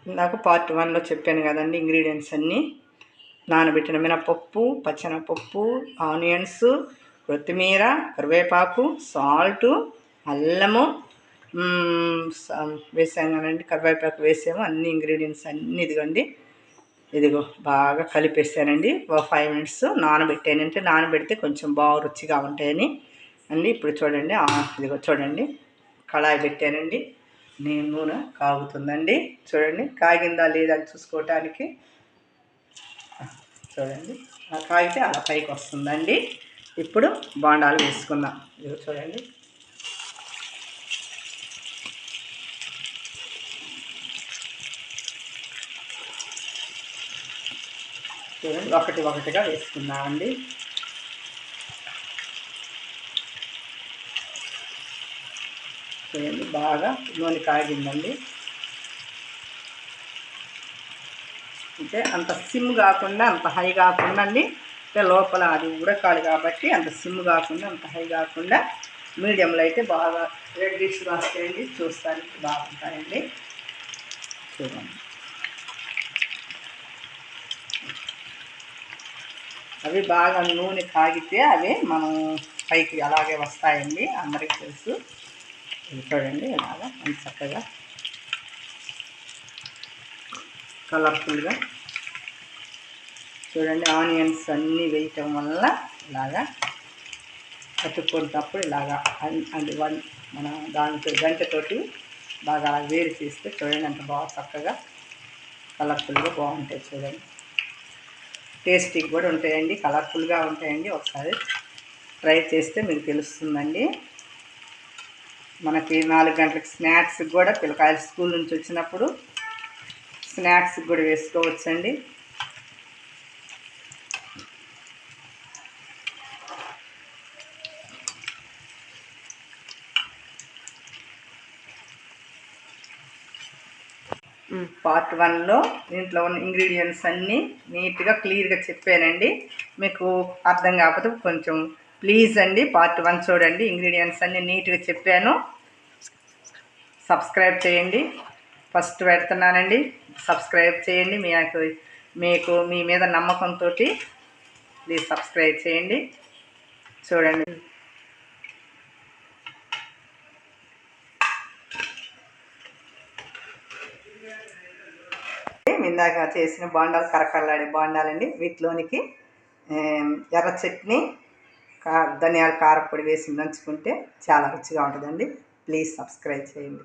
ఇందాక పార్ట్ 1లో చెప్పాను కదండి ఇంగ్రీడియంట్స్ అన్నీ. నానబెట్టిన మినపప్పు, పచ్చెనపప్పు, ఆనియన్స్, కొత్తిమీర, కరివేపాకు, సాల్టు, అల్లము వేసాం కదండి, కరివేపాకు వేసాము. అన్ని ఇంగ్రీడియంట్స్ అన్నీ ఇదిగోండి, ఇదిగో బాగా కలిపేసానండి. ఒక 5 minutes నానబెట్టానంటే, నానబెడితే కొంచెం బాగా రుచిగా ఉంటాయని అండి. ఇప్పుడు చూడండి, ఇదిగో చూడండి, కళాయి పెట్టానండి. నూనె కాగుతుందండి. చూడండి కాగిందా లేదా అని చూసుకోవటానికి చూడండి, కాగితే అలా పైకి వస్తుందండి. ఇప్పుడు బోండాలు వేసుకుందాం. ఇదిగో చూడండి, చూడండి ఒకటి ఒకటిగా వేసుకుందామండి. చూడండి బాగా నూనె కాగిందండి. అంటే అంత సిమ్ కాకుండా అంత హై కాకుండా అండి, అంటే లోపల అది ఉడకాలి కాబట్టి అంత సిమ్ కాకుండా అంత హై కాకుండా మీడియంలో అయితే బాగా రెడ్డిష్గా వస్తాయండి. చూస్తానికి బాగుంటాయండి. చూడండి, అవి బాగా నూనె కాగితే అవి మనం పైకి అలాగే వస్తాయండి, అందరికీ తెలుసు. చూడండి ఇలాగా చక్కగా కలర్ఫుల్గా. చూడండి ఆనియన్స్ అన్నీ వేయటం వల్ల ఇలాగా కట్టుకునేటప్పుడు ఇలాగా అది మన దాంతో గంటతోటి బాగా అలా వేడి చేస్తే చూడండి అంత బాగా చక్కగా కలర్ఫుల్గా బాగుంటాయి. చూడండి టేస్టీగా కూడా ఉంటాయండి, కలర్ఫుల్గా ఉంటాయండి. ఒకసారి ట్రై చేస్తే మీకు తెలుస్తుందండి. మనకి 4 గంటలకు స్నాక్స్కి కూడా, పిల్లకాయలు స్కూల్ నుంచి వచ్చినప్పుడు స్నాక్స్కి కూడా వేసుకోవచ్చండి. పార్ట్ 1లో దీంట్లో ఉన్న ఇంగ్రీడియంట్స్ అన్నీ నీట్గా క్లియర్గా చెప్పానండి. మీకు అర్థం కాకపోతే కొంచెం ప్లీజ్ అండి పార్ట్ 1 చూడండి. ఇంగ్రీడియంట్స్ అన్నీ నీట్గా చెప్పాను. సబ్స్క్రైబ్ చేయండి. ఫస్ట్ పెడుతున్నానండి, సబ్స్క్రైబ్ చేయండి. మీకు మీ మీద నమ్మకంతో ప్లీజ్ సబ్స్క్రైబ్ చేయండి. చూడండి ఇందాక చేసిన బోండాలు, కరకరలాడే బోండాలండి. వీటిలోనికి ఎర్ర చట్నీ, ధనియాల కారపొడి వేసి నంచుకుంటే చాలా రుచిగా ఉంటుందండి. ప్లీజ్ సబ్స్క్రైబ్ చేయండి.